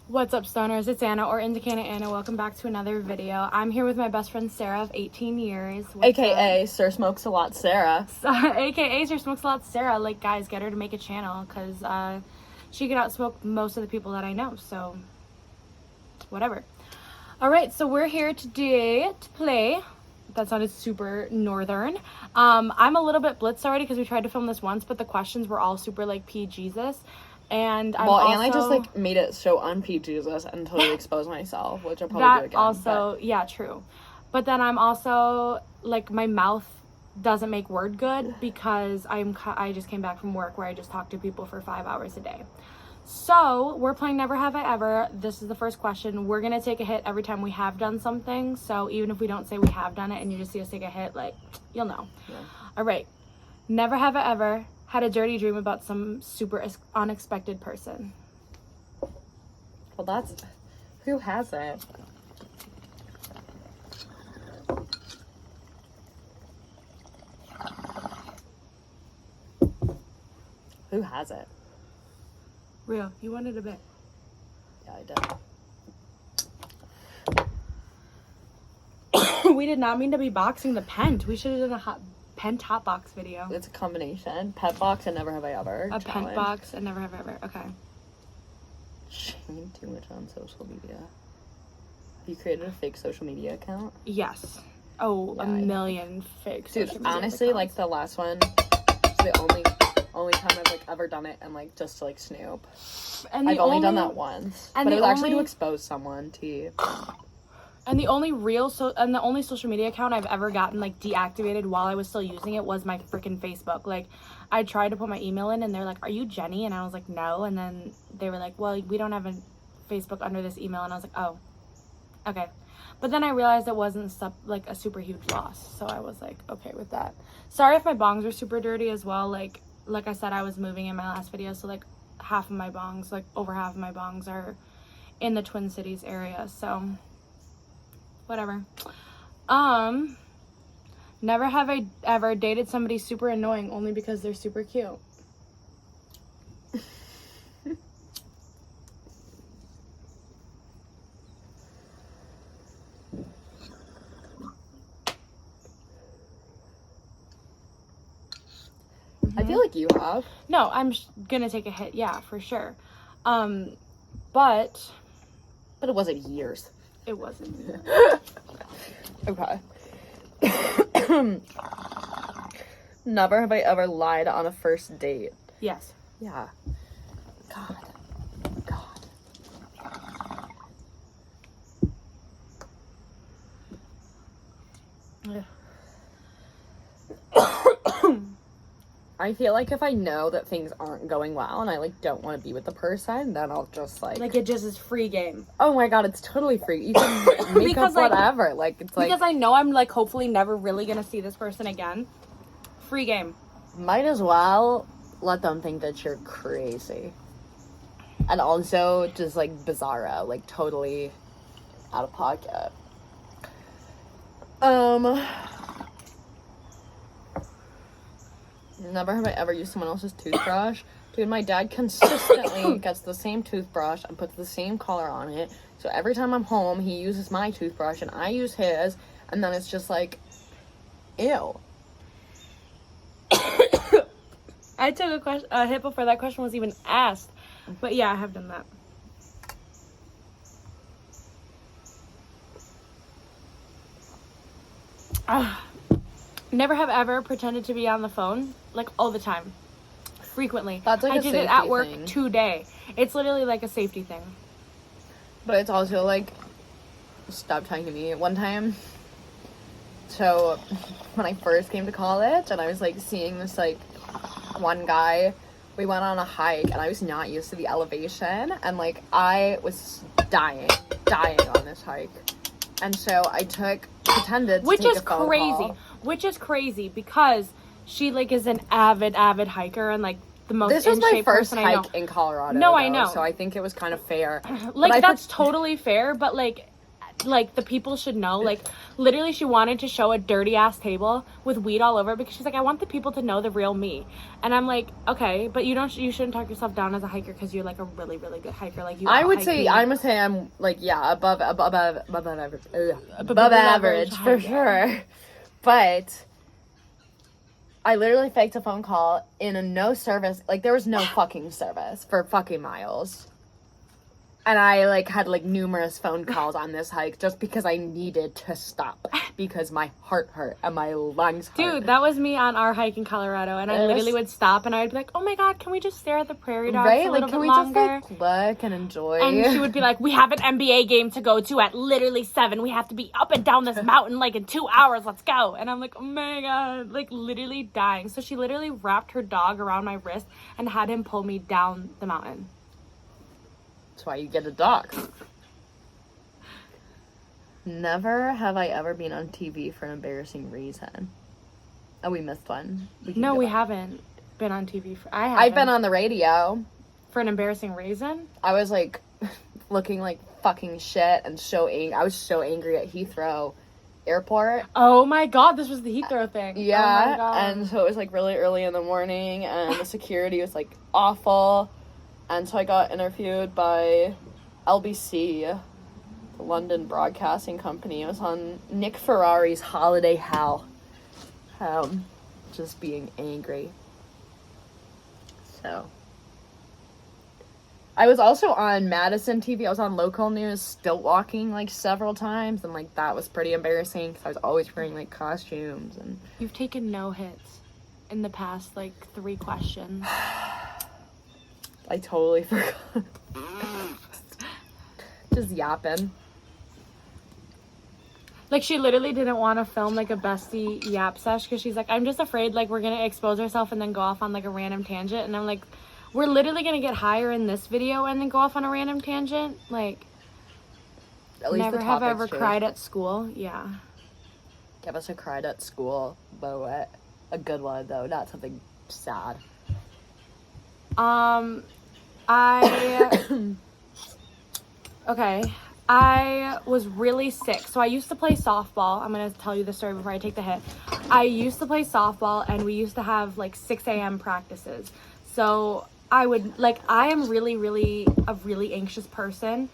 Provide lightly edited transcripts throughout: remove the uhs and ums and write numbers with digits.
What's up, stoners? It's Anna, or Indicator Anna. Welcome back to another video. I'm here with my best friend Sarah of 18 years. AKA Sir Smokes a Lot Sarah. AKA Sir Smokes a Lot Sarah. Like, guys, get her to make a channel, because she could outsmoke most of the people that I know, so whatever. Alright, so we're here today to play. That sounded super northern. I'm a little bit blitzed already because we tried to film this once, but the questions were all super, like, PGesus. And I'm and I just, like, made it so un-PGesus and totally exposed myself, which I'll probably do again. Also, yeah, true. But then I'm also, like, my mouth doesn't make word good because I just came back from work where I just talked to people for 5 hours a day. So, we're playing Never Have I Ever. This is the first question. We're going to take a hit every time we have done something. So, even if we don't say we have done it and you just see us take a hit, like, you'll know. Yeah. All right. Never have I ever had a dirty dream about some super unexpected person. Well, that's... Who hasn't? Who hasn't? Real. You wanted a bit. Yeah, I did. We did not mean to be boxing the pent. We should have done a pent hot box video. It's a combination. Pet box and Never Have I Ever. A pent box and Never Have I Ever. Okay. Shaming too much on social media. Have you created a fake social media account? Yes. Oh, yeah, a million fake social media honestly, accounts. like, the last one is the only time I've, like, ever done it and, like, just to, like, snoop. And I've only done that once. But it was actually to expose someone to you. And the only social media account I've ever gotten, like, deactivated while I was still using it was my freaking Facebook. Like, I tried to put my email in and they're like, "Are you Jenny?" And I was like, "No." And then they were like, "Well, we don't have a Facebook under this email." And I was like, "Oh, okay." But then I realized it wasn't like a super huge loss. So I was like, okay with that. Sorry if my bongs are super dirty as well. Like I said, I was moving in my last video. So, like, half of my bongs, like, over half of my bongs are in the Twin Cities area. So... whatever. Never have I ever dated somebody super annoying only because they're super cute. I feel like you have. No, I'm gonna take a hit. Yeah, for sure. But it wasn't years. It wasn't. Okay. Never have I ever lied on a first date. Yes. Yeah. God. Yeah. I feel like if I know that things aren't going well and I, like, don't want to be with the person, then I'll just, like... Like, it just is free game. Oh my god, it's totally free. You can make up whatever. Like, it's like... Because I know I'm, like, hopefully never really gonna see this person again. Free game. Might as well let them think that you're crazy. And also, just, like, bizarro. Like, totally out of pocket. Never have I ever used someone else's toothbrush. Dude, my dad consistently gets the same toothbrush and puts the same color on it. So every time I'm home, he uses my toothbrush and I use his. And then it's just like, ew. I took a hit before that question was even asked. But yeah, I have done that. Never have ever pretended to be on the phone, like, all the time, frequently. That's like I did it at work today. It's literally like a safety thing. But it's also like, stop talking to me. One time, so when I first came to college and I was, like, seeing this, like, one guy, we went on a hike and I was not used to the elevation and, like, I was dying on this hike. And so I pretended to take a phone call. Which is crazy because she, like, is an avid hiker and, like, the most in shape person I know. This was my first hike in Colorado. No, I know. So I think it was kind of fair. Like, that's totally fair, but, like, like, the people should know. Like, literally, she wanted to show a dirty-ass table with weed all over it because she's like, I want the people to know the real me. And I'm like, okay, but you shouldn't talk yourself down as a hiker because you're, like, a really, really good hiker. Like, you I would say I'm, like, yeah, above average, for sure. But I literally faked a phone call in a no service, like, there was no fucking service for fucking miles. And I, like, had, like, numerous phone calls on this hike just because I needed to stop because my heart hurt and my lungs hurt. Dude, that was me on our hike in Colorado, and I literally would stop and I'd be like, oh my god, can we just stare at the prairie dogs a little bit longer? Can we just, like, look and enjoy? And she would be like, we have an NBA game to go to at literally 7. We have to be up and down this mountain, like, in 2 hours. Let's go. And I'm like, oh my god, like, literally dying. So she literally wrapped her dog around my wrist and had him pull me down the mountain. That's why you get a dog. Never have I ever been on TV for an embarrassing reason. Oh, we missed one. We haven't been on TV. I've been on the radio. For an embarrassing reason? I was, like, looking like fucking shit and I was so angry at Heathrow Airport. Oh my god, this was the Heathrow thing. Yeah, oh my god. And so it was, like, really early in the morning, and the security was, like, awful. And so I got interviewed by LBC, the London Broadcasting Company. It was on Nick Ferrari's Holiday Hell. Just being angry. So. I was also on Madison TV. I was on local news, stilt walking, like, several times. And, like, that was pretty embarrassing because I was always wearing, like, costumes. And you've taken no hits in the past, like, 3 questions. I totally forgot. Just yapping. Like, she literally didn't want to film, like, a bestie yap sesh because she's like, I'm just afraid, like, we're going to expose ourselves and then go off on, like, a random tangent. And I'm like, we're literally going to get higher in this video and then go off on a random tangent? Like, at least never have I ever cried at school. Yeah. Give us a cried at school, but a good one, though, not something sad. Okay, I was really sick. So I used to play softball. I'm going to tell you the story before I take the hit. I used to play softball, and we used to have, like, 6 a.m. practices. So I am really, really a really anxious person.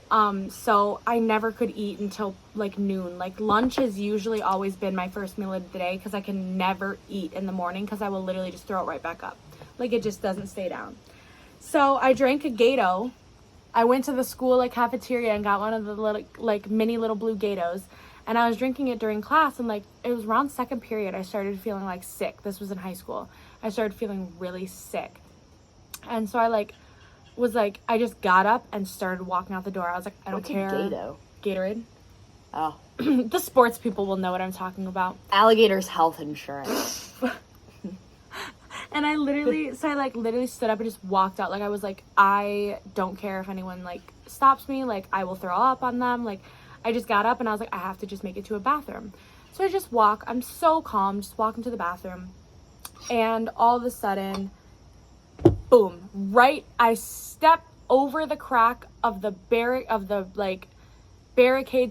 So I never could eat until, like, noon. Like, lunch has usually always been my first meal of the day because I can never eat in the morning because I will literally just throw it right back up. Like, it just doesn't stay down. So I drank a Gato. I went to the school, like, cafeteria and got one of the little, like, mini little blue Gatos. And I was drinking it during class, and, like, it was around second period. I started feeling, like, sick. This was in high school. I started feeling really sick. And so I, like, was, like, I just got up and started walking out the door. I was like, I don't care. What's a Gato? Gatorade. Oh. The sports people will know what I'm talking about. Alligator's health insurance. And I literally stood up and just walked out. Like, I was like, I don't care if anyone, like, stops me. Like, I will throw up on them. Like, I just got up and I was like, I have to just make it to a bathroom. So I just walk. I'm so calm. Just walk into the bathroom. And all of a sudden, boom. I step over the crack of the barricade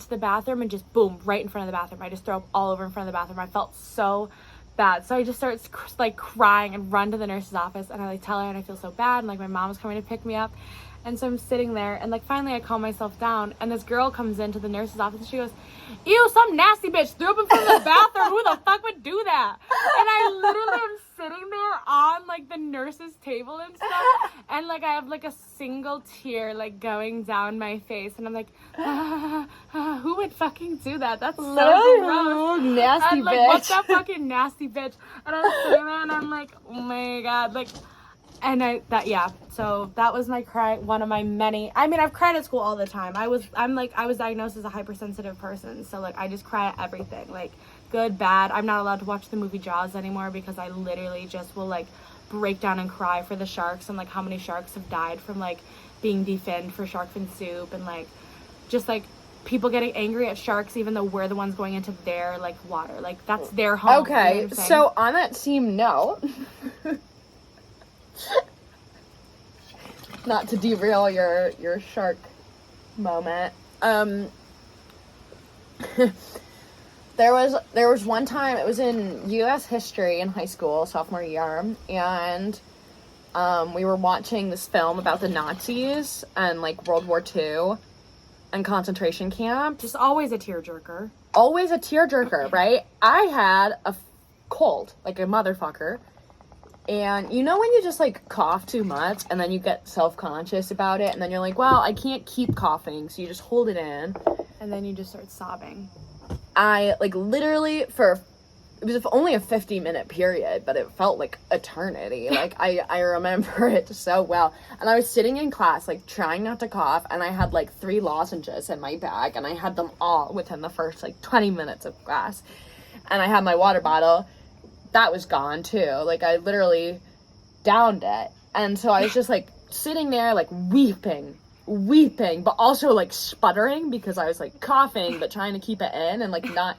to the bathroom and just boom, right in front of the bathroom. I just throw up all over in front of the bathroom. I felt so bad. So I just start, like, crying and run to the nurse's office, and I, like, tell her, and I feel so bad, and, like, my mom was coming to pick me up. And so I'm sitting there, and, like, finally I calm myself down, and this girl comes into the nurse's office, and she goes, ew, some nasty bitch threw up in front of the bathroom. Who the fuck would do that? And I literally am sitting there on, like, the nurse's table and stuff, and, like, I have, like, a single tear, like, going down my face, and I'm like, who would fucking do that? That's so gross. Nasty and, like, bitch. what's that fucking nasty bitch? And I'm sitting there, and I'm like, oh my god, like, so that was my cry, one of my many. I mean, I've cried at school all the time. I was diagnosed as a hypersensitive person, so, like, I just cry at everything, like, good, bad. I'm not allowed to watch the movie Jaws anymore because I literally just will, like, break down and cry for the sharks and, like, how many sharks have died from, like, being definned for shark fin soup, and, like, just, like, people getting angry at sharks even though we're the ones going into their, like, water. Like, that's their home. Okay, you know what I'm saying? so on that same note, not to derail your shark moment, There was one time, it was in U.S. history in high school, sophomore year, and we were watching this film about the Nazis and, like, World War II and concentration camps. Just always a tearjerker. Always a tearjerker, right? I had a cold, like a motherfucker, and you know when you just, like, cough too much, and then you get self-conscious about it, and then you're like, well, I can't keep coughing, so you just hold it in. And then you just start sobbing. I, like, literally, it was only a 50-minute period, but it felt like eternity. Like, I remember it so well. And I was sitting in class, like, trying not to cough, and I had, like, 3 lozenges in my bag, and I had them all within the first, like, 20 minutes of class. And I had my water bottle. That was gone, too. Like, I literally downed it. And so I was just, like, sitting there, like, weeping, but also, like, sputtering because I was, like, coughing but trying to keep it in and, like, not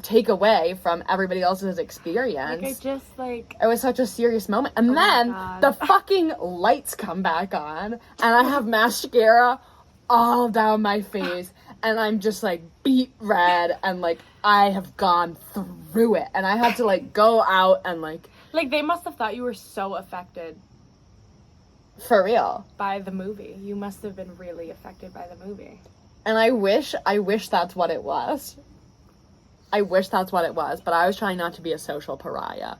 take away from everybody else's experience. Like, it was such a serious moment. And then the fucking lights come back on and I have mascara all down my face and I'm just, like, beet red and, like, I have gone through it and I had to, like, go out and, like, they must have thought you were so affected. For real. By the movie. You must have been really affected by the movie. And I wish that's what it was. I wish that's what it was, but I was trying not to be a social pariah.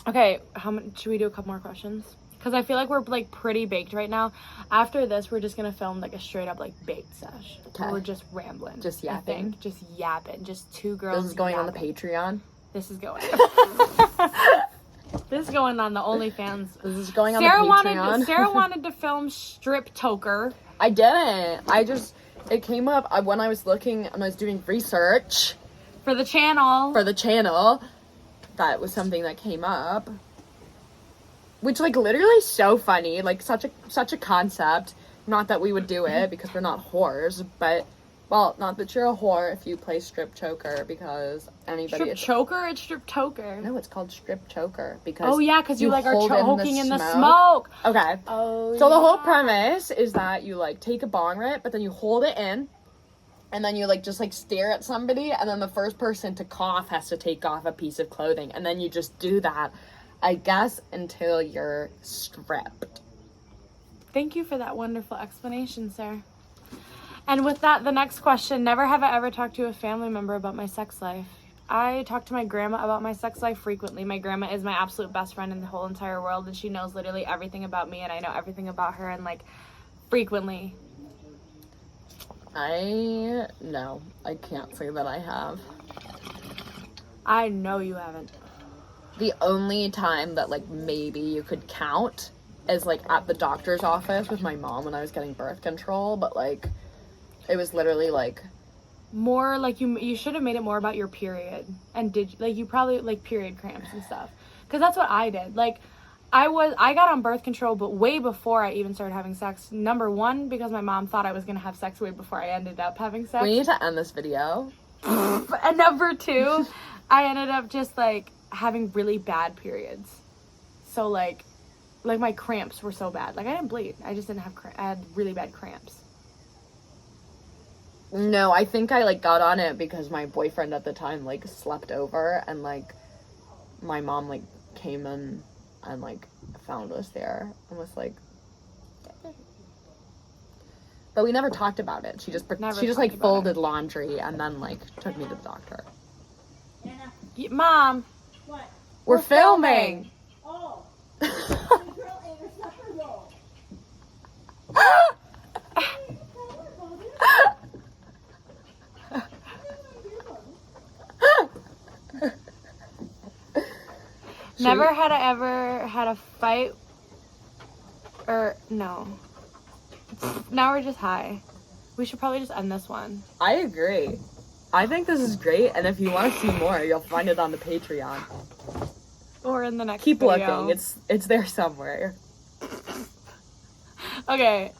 Okay, should we do a couple more questions? Because I feel like we're, like, pretty baked right now. After this, we're just gonna film, like, a straight up, like, baked sesh. Okay. We're just rambling. Just yapping. Just yapping. Just 2 girls. This is going yapping. on the Patreon. This is going. This is going on the OnlyFans. This is going on the Patreon. Sarah wanted to film Strip Toker. I didn't. It came up when I was looking and I was doing research. For the channel. That was something that came up. Which, like, literally so funny. Like, such a concept. Not that we would do it because we're not whores, but... Well, not that you're a whore if you play strip choker, because anybody... Strip choker? It's strip toker. No, it's called strip choker, because... Oh, yeah, because you, like, are choking in the smoke. Okay. Oh, so the whole premise is that you, like, take a bong rip, but then you hold it in, and then you, like, just, like, stare at somebody, and then the first person to cough has to take off a piece of clothing, and then you just do that, I guess, until you're stripped. Thank you for that wonderful explanation, sir. And with that, the next question, never have I ever talked to a family member about my sex life. I talk to my grandma about my sex life frequently. My grandma is my absolute best friend in the whole entire world, and she knows literally everything about me, and I know everything about her, and, like, frequently. No, I can't say that I have. I know you haven't. The only time that, like, maybe you could count is, like, at the doctor's office with my mom when I was getting birth control, but, like... It was literally, like... More, like, you should have made it more about your period. And you probably, like, period cramps and stuff. Because that's what I did. Like, I got on birth control, but way before I even started having sex. Number 1, because my mom thought I was going to have sex way before I ended up having sex. We need to end this video. And number 2, I ended up just, like, having really bad periods. So, like, my cramps were so bad. Like, I didn't bleed. I just didn't have I had really bad cramps. No, I think I, like, got on it because my boyfriend at the time, like, slept over, and, like, my mom, like, came in and, like, found us there and was like... But we never talked about it. She just like, folded laundry and then, like, took me to the doctor. Mom! What? We're filming! Oh! Never had I ever had a fight, or no. Now we're just high. We should probably just end this one. I agree. I think this is great, and if you want to see more, you'll find it on the Patreon. Or in the next Keep video. looking. It's there somewhere. Okay.